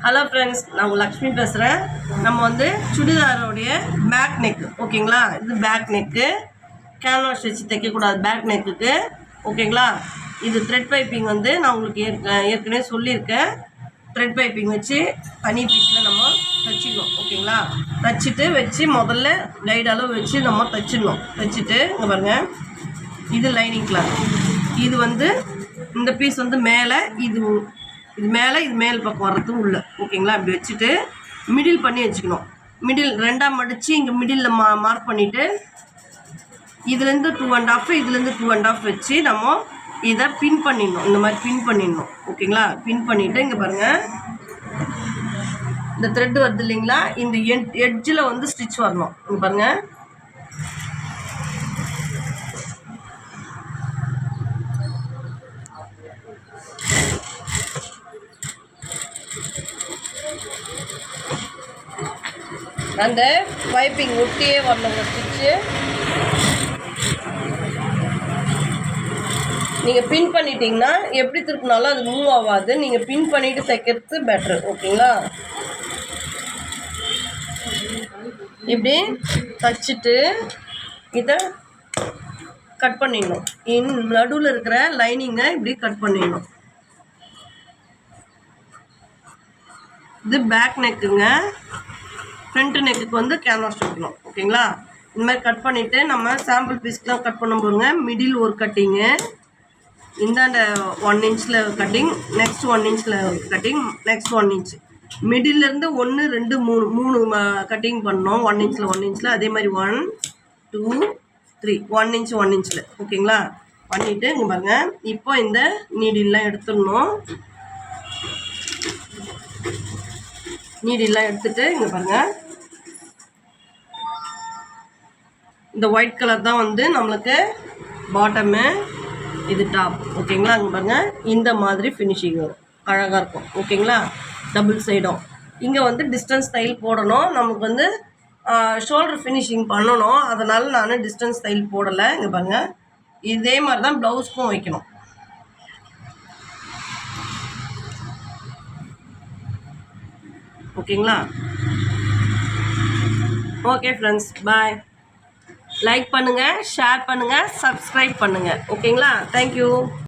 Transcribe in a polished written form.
Hello friends, நான் உங்கள் லக்ஷ்மி பேசுகிறேன். நம்ம வந்து சுடிதாரோடைய பேக் நெக்கு ஓகேங்களா. இது பேக் நெக்கு, கேன்வாஸ் வச்சு தைக்கக்கூடாது பேக் நெக்குக்கு ஓகேங்களா. இது த்ரெட் பைப்பிங் வந்து நான் உங்களுக்கு ஏற்கனவே சொல்லியிருக்கேன். த்ரெட் பைப்பிங் வச்சு தனி பீஸில் நம்ம தைச்சிக்கணும் ஓகேங்களா. தைச்சிட்டு வச்சு முதல்ல கைடு அளவு வச்சு நம்ம தைச்சிடணும். தைச்சிட்டு இங்கே பாருங்கள், இது லைனிங் கிளாத். இது வந்து இந்த பீஸ் வந்து மேலே, இது மேலே, இது மேல் பக்கம் வர்றது உள்ள ஓகேங்களா. இப்படி வச்சுட்டு மிடில் பண்ணி வச்சுக்கணும். மிடில் ரெண்டாக மடித்து இங்கே மிடில் மார்க் பண்ணிவிட்டு இதுலேருந்து 2.5, இதுலேருந்து 2.5 வச்சு நம்ம இதை பின் பண்ணிடணும். இந்த மாதிரி பின் பண்ணிடணும் ஓகேங்களா. பின் பண்ணிவிட்டு இங்கே பாருங்கள், இந்த த்ரெட் வருது இல்லைங்களா, இந்த எட்ஜில் வந்து ஸ்டிச் வரணும். இங்கே பாருங்கள், அந்த பைப்பிங் ஒட்டியே வரணுங்க ஸ்டிச்சு. நீங்கள் பின் பண்ணிட்டீங்கன்னா எப்படி திருப்பினாலும் அது மூவ் ஆகாது. நீங்கள் பின் பண்ணிவிட்டு தைக்கிறது பெட்ரு ஓகேங்களா. இப்படி தைச்சிட்டு இதை கட் பண்ணிடணும். நடுவில் இருக்கிற லைனிங்கை இப்படி கட் பண்ணிடணும். இது பேக் நெக்குங்க. ஃப்ரண்ட் நெக்குக்கு வந்து கேன்வாஸ் வைக்கணும் ஓகேங்களா. இந்த மாதிரி கட் பண்ணிவிட்டு நம்ம சாம்பிள் பீஸ்க்கெலாம் கட் பண்ண போகிறோங்க. மிடில் ஒரு கட்டிங்கு, இந்தாண்ட 1 இன்ச்சில் கட்டிங், நெக்ஸ்ட் 1 இன்ச்சில் கட்டிங், நெக்ஸ்ட் 1 இன்ச், மிடில்லேருந்து 1 2 3 கட்டிங் பண்ணோம். 1 இன்ச்சில் 1 இன்ச்சில், அதே மாதிரி 1 2 3 1 இன்ச் 1 இன்ச்சில் ஓகேங்களா. பண்ணிவிட்டு இங்கே பாருங்கள், இப்போ இந்த நீடிலாம் எடுத்துடணும். நீடிலாம் எடுத்துகிட்டு இங்கே பாருங்கள், இந்த ஒயிட் கலர் தான் வந்து நம்மளுக்கு பாட்டமு, இது டாப் ஓகேங்களா. அங்கே பாருங்கள், இந்த மாதிரி ஃபினிஷிங் வரும், அழகாக இருக்கும் ஓகேங்களா. டபுள் சைடும் இங்கே வந்து டிஸ்டன்ஸ் தையல் போடணும். நமக்கு வந்து ஷோல்டர் ஃபினிஷிங் பண்ணணும், அதனால் நான் டிஸ்டன்ஸ் தையல் போடலை. இங்கே பாருங்கள், இதே மாதிரி தான் ப்ளவுஸ்க்கும் வைக்கணும் ஓகேங்களா. ஓகே ஃப்ரெண்ட்ஸ், பாய். லைக் பண்ணுங்கள், ஷேர் பண்ணுங்கள், சப்ஸ்கிரைப் பண்ணுங்கள் ஓகேங்களா. தேங்க்யூ.